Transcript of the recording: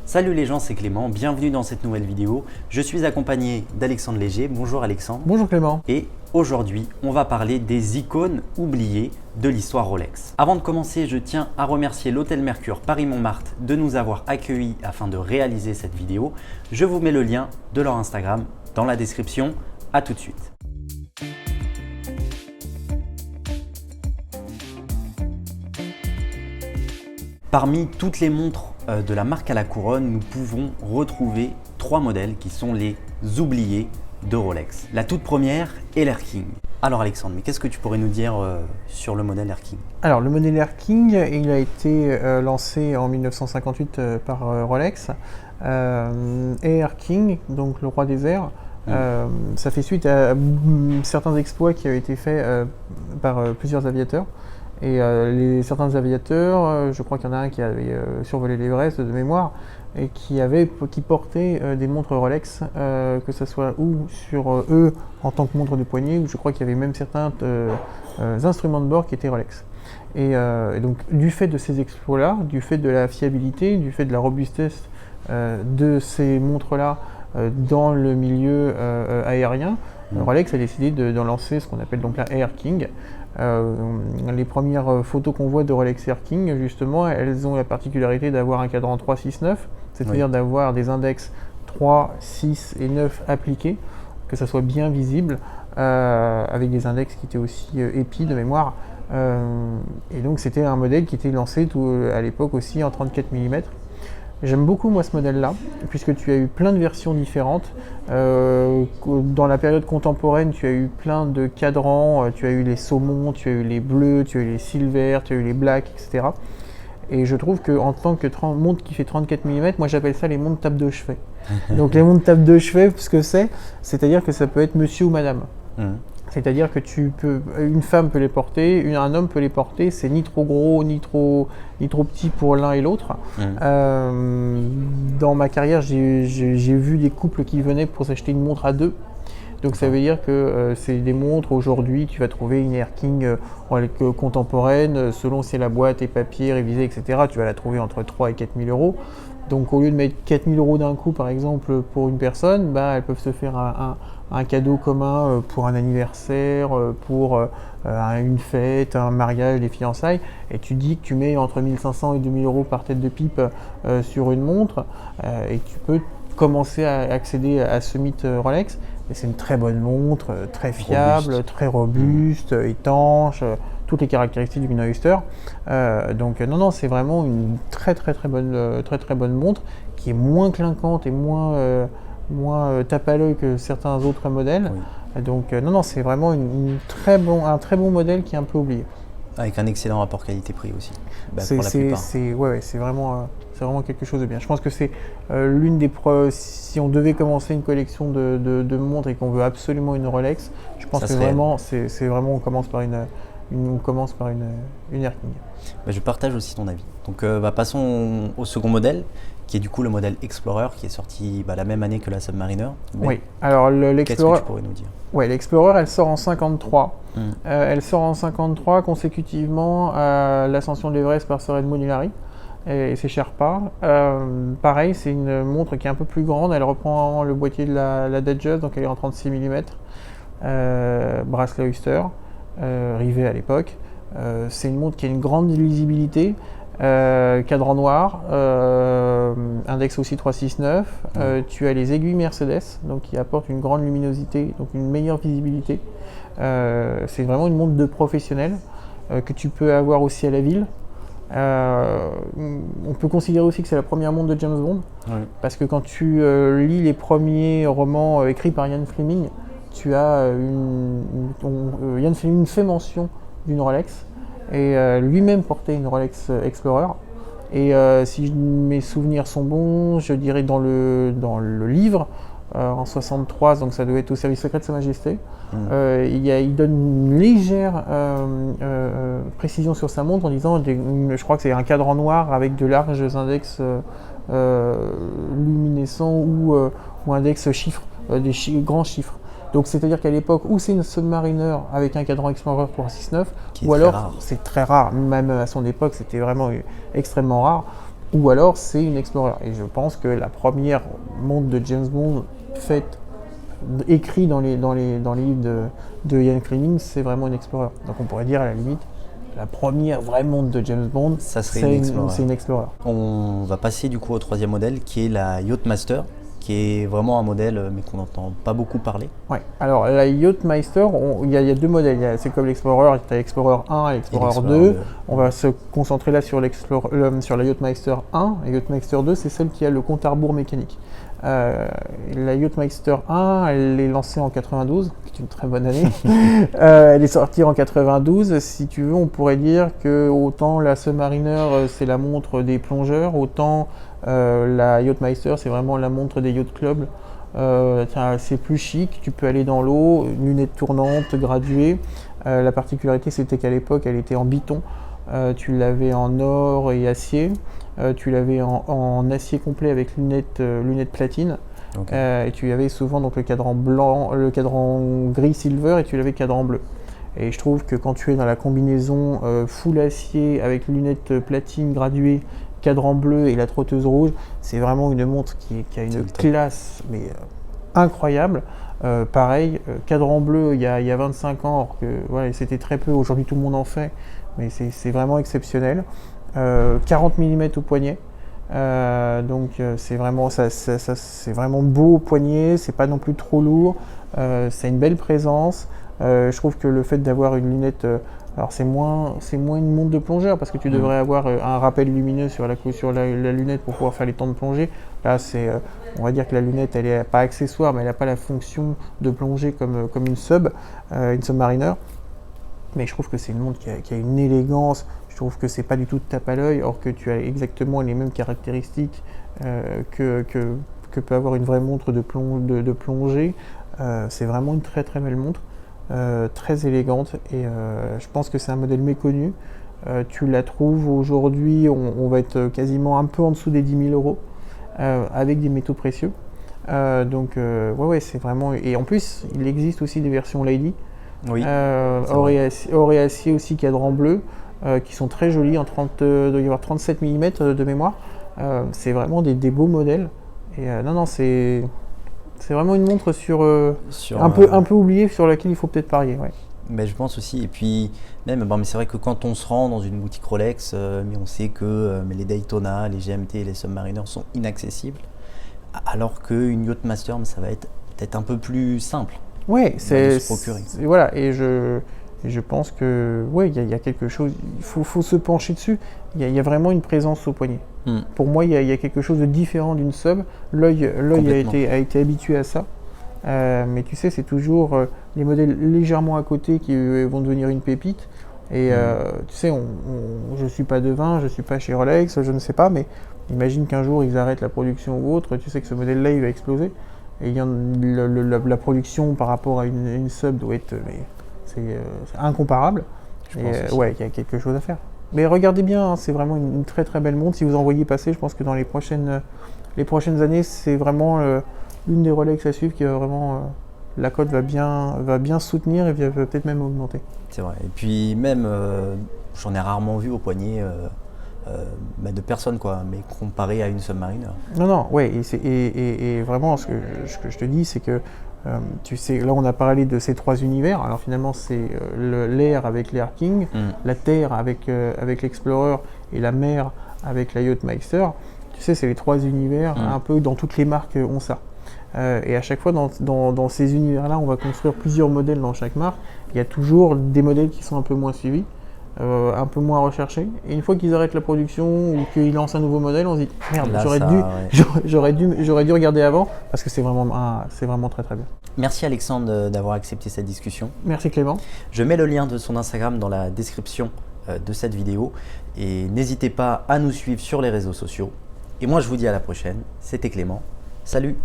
Salut les gens, c'est Clément, bienvenue dans cette nouvelle vidéo. Je suis accompagné d'Alexandre Léger. Bonjour Alexandre. Bonjour Clément. Et aujourd'hui, on va parler des icônes oubliées de l'histoire Rolex. Avant de commencer, je tiens à remercier l'Hôtel Mercure Paris-Montmartre de nous avoir accueillis afin de réaliser cette vidéo. Je vous mets le lien de leur Instagram dans la description. À tout de suite. Parmi toutes les montres de la marque à la couronne, nous pouvons retrouver trois modèles qui sont les oubliés de Rolex. La toute première est l'Air King. Alors Alexandre, mais qu'est-ce que tu pourrais nous dire sur le modèle Air King? Alors le modèle Air King, il a été lancé en 1958 par Rolex. Air King, donc le roi des airs, ça fait suite à certains exploits qui avaient été faits par plusieurs aviateurs. Et certains aviateurs, je crois qu'il y en a un qui avait survolé l'Everest de mémoire et qui portait des montres Rolex, que ce soit ou sur eux en tant que montre de poignet, ou je crois qu'il y avait même certains instruments de bord qui étaient Rolex. Et donc du fait de ces exploits-là, du fait de la fiabilité, du fait de la robustesse de ces montres-là dans le milieu aérien, Rolex a décidé d'en lancer ce qu'on appelle donc la Air King. Les premières photos qu'on voit de Rolex Air King, justement, elles ont la particularité d'avoir un cadran 3-6-9, c'est-à-dire d'avoir des index 3, 6 et 9 appliqués, que ça soit bien visible, avec des index qui étaient aussi épis de mémoire. Et donc c'était un modèle qui était lancé à l'époque aussi en 34 mm. J'aime beaucoup moi ce modèle-là, puisque tu as eu plein de versions différentes. Dans la période contemporaine, tu as eu plein de cadrans, tu as eu les saumons, tu as eu les bleus, tu as eu les silver, tu as eu les blacks, etc. Et je trouve qu'en tant que montre qui fait 34 mm, moi j'appelle ça les montres table de chevet. Donc les montres table de chevet, ce que c'est-à-dire que ça peut être monsieur ou madame. C'est-à-dire que une femme peut les porter, un homme peut les porter, c'est ni trop gros ni trop petit pour l'un et l'autre. Dans ma carrière, j'ai vu des couples qui venaient pour s'acheter une montre à deux. Donc ça veut dire que c'est des montres, aujourd'hui tu vas trouver une Air King contemporaine, selon si la boîte est papier, révisée, etc. Tu vas la trouver entre 3 et 4 000 euros. Donc au lieu de mettre 4 000 euros d'un coup par exemple pour une personne, elles peuvent se faire un cadeau commun pour un anniversaire, pour une fête, un mariage, des fiançailles, et tu dis que tu mets entre 1500 et 2000 euros par tête de pipe sur une montre, et tu peux commencer à accéder à ce mythe Rolex. Et c'est une très bonne montre, très fiable, très robuste, étanche, toutes les caractéristiques du Mina Oyster. Donc non, c'est vraiment une très bonne montre qui est moins clinquante et moins tape à l'œil que certains autres modèles. Donc non, c'est vraiment un très bon modèle qui est un peu oublié. Avec un excellent rapport qualité-prix aussi, pour la plupart. C'est vraiment quelque chose de bien. Je pense que c'est si on devait commencer une collection de montres et qu'on veut absolument une Rolex, je pense que vraiment, on commence par une Air King. Je partage aussi ton avis. Donc passons au second modèle, qui est du coup le modèle Explorer, qui est sorti la même année que la Submariner. Oui, alors l'Explorer, qu'est-ce que tu pourrais nous dire? Oui, l'Explorer, elle sort en 53. Elle sort en 53 consécutivement à l'ascension de l'Everest par Sir Edmund Hillary et ses Sherpas. Pareil, c'est une montre qui est un peu plus grande. Elle reprend le boîtier de la Datejust, donc elle est en 36 mm. Bracelet Oyster, rivet à l'époque. C'est une montre qui a une grande lisibilité. Cadran noir, index aussi 369, tu as les aiguilles Mercedes, donc qui apportent une grande luminosité, donc une meilleure visibilité. C'est vraiment une montre de professionnel que tu peux avoir aussi à la ville. On peut considérer aussi que c'est la première montre de James Bond, parce que quand tu lis les premiers romans écrits par Ian Fleming, tu as Ian Fleming fait mention d'une Rolex. Et lui-même portait une Rolex Explorer. Et si mes souvenirs sont bons, je dirais dans le livre, en 63, donc ça devait être au service secret de Sa Majesté, il donne une légère précision sur sa montre en disant, je crois que c'est un cadran noir avec de larges index luminescents ou index chiffres, grands chiffres. Donc c'est-à-dire qu'à l'époque où c'est une Submariner avec un cadran Explorer 369, ou alors c'est très rare, même à son époque c'était vraiment extrêmement rare, ou alors c'est une Explorer. Et je pense que la première montre de James Bond faite, écrite dans les livres de Ian Fleming, c'est vraiment une Explorer. Donc on pourrait dire à la limite, la première vraie montre de James Bond, Ça serait c'est une Explorer. une Explorer. On va passer du coup au troisième modèle qui est la Yachtmaster, qui est vraiment un modèle mais qu'on n'entend pas beaucoup parler. Ouais. Alors la Yachtmeister, il y a deux modèles. C'est comme l'Explorer, tu as l'Explorer 1 et l'Explorer 2. On va se concentrer là sur sur la Yachtmeister 1. La Yachtmeister 2, c'est celle qui a le compte à rebours mécanique. La Yachtmeister 1, elle est lancée en 92, c'est une très bonne année. Elle est sortie en 92. Si tu veux, on pourrait dire que autant la Submariner, c'est la montre des plongeurs, autant la Yachtmeister, c'est vraiment la montre des yacht clubs. C'est plus chic, tu peux aller dans l'eau, lunettes tournantes, graduées. La particularité, c'était qu'à l'époque, elle était en biton. Tu l'avais en or et acier. Tu l'avais en acier complet avec lunettes platine. Okay. Et tu avais souvent donc le cadran blanc, le cadran gris silver, et tu l'avais le cadran bleu. Et je trouve que quand tu es dans la combinaison full acier avec lunettes platine graduées, cadran bleu et la trotteuse rouge, c'est vraiment une montre qui a une classe incroyable. Pareil, cadran bleu il y a 25 ans, alors que ouais, c'était très peu, aujourd'hui tout le monde en fait, mais c'est vraiment exceptionnel. 40 mm au poignet, donc c'est vraiment, c'est vraiment beau au poignet, c'est pas non plus trop lourd, c'est une belle présence. Je trouve que le fait d'avoir une lunette, alors c'est moins une montre de plongeur parce que tu devrais avoir un rappel lumineux sur la lunette pour pouvoir faire les temps de plongée. Là, on va dire que la lunette, elle est pas accessoire, mais elle n'a pas la fonction de plongée comme une Submariner. Mais je trouve que c'est une montre qui a une élégance. Je trouve que c'est pas du tout de tape à l'œil, or que tu as exactement les mêmes caractéristiques que peut avoir une vraie montre de plongée. C'est vraiment une très très belle montre. Très élégante, et je pense que c'est un modèle méconnu. Tu la trouves aujourd'hui, on va être quasiment un peu en dessous des 10 000 euros, avec des métaux précieux. Ouais, c'est vraiment. Et en plus, il existe aussi des versions Lady, oui, or et acier aussi, cadran bleu, qui sont très jolis. Il doit y avoir 37 mm de mémoire. C'est vraiment des beaux modèles. Et non, c'est vraiment une montre un peu oubliée, sur laquelle il faut peut-être parier. Ouais. Mais je pense aussi, et puis même, mais c'est vrai que quand on se rend dans une boutique Rolex, mais on sait que les Daytona, les GMT et les Submariner sont inaccessibles, alors qu'une Yachtmaster, ça va être peut-être un peu plus simple. Ouais, voilà, et je pense que ouais, il y a quelque chose, il faut se pencher dessus. Il y a vraiment une présence au poignet. Pour moi, il y a quelque chose de différent d'une sub. L'œil a été habitué à ça. Mais tu sais, c'est toujours les modèles légèrement à côté qui vont devenir une pépite. Et tu sais, je ne suis pas devin, je ne suis pas chez Rolex, je ne sais pas, mais imagine qu'un jour ils arrêtent la production ou autre, tu sais que ce modèle-là, il va exploser. Et la production par rapport à une sub doit être c'est incomparable. Ouais, il y a quelque chose à faire. Mais regardez bien, hein, c'est vraiment une très très belle montre. Si vous en voyez passer, je pense que dans les prochaines années, c'est vraiment l'une des Rolex à suivre qui va vraiment. La cote va bien soutenir et va peut-être même augmenter. C'est vrai. Et puis même, j'en ai rarement vu au poignet de personnes, quoi, mais comparé à une Submariner. Non, ouais, et vraiment, ce que je te dis, c'est que tu sais, là on a parlé de ces trois univers. Alors finalement, c'est l'air avec l'Air King, la terre avec l'Explorer et la mer avec la Yachtmeister. Tu sais, c'est les trois univers, un peu dans toutes les marques ont ça. Et à chaque fois, dans ces univers-là, on va construire plusieurs modèles dans chaque marque. Il y a toujours des modèles qui sont un peu moins suivis, un peu moins recherchés. Et une fois qu'ils arrêtent la production ou qu'ils lancent un nouveau modèle, on se dit merde, j'aurais dû regarder avant, parce que c'est vraiment très très bien. Merci Alexandre d'avoir accepté cette discussion. Merci Clément. Je mets le lien de son Instagram dans la description de cette vidéo. Et n'hésitez pas à nous suivre sur les réseaux sociaux. Et moi, je vous dis à la prochaine. C'était Clément. Salut!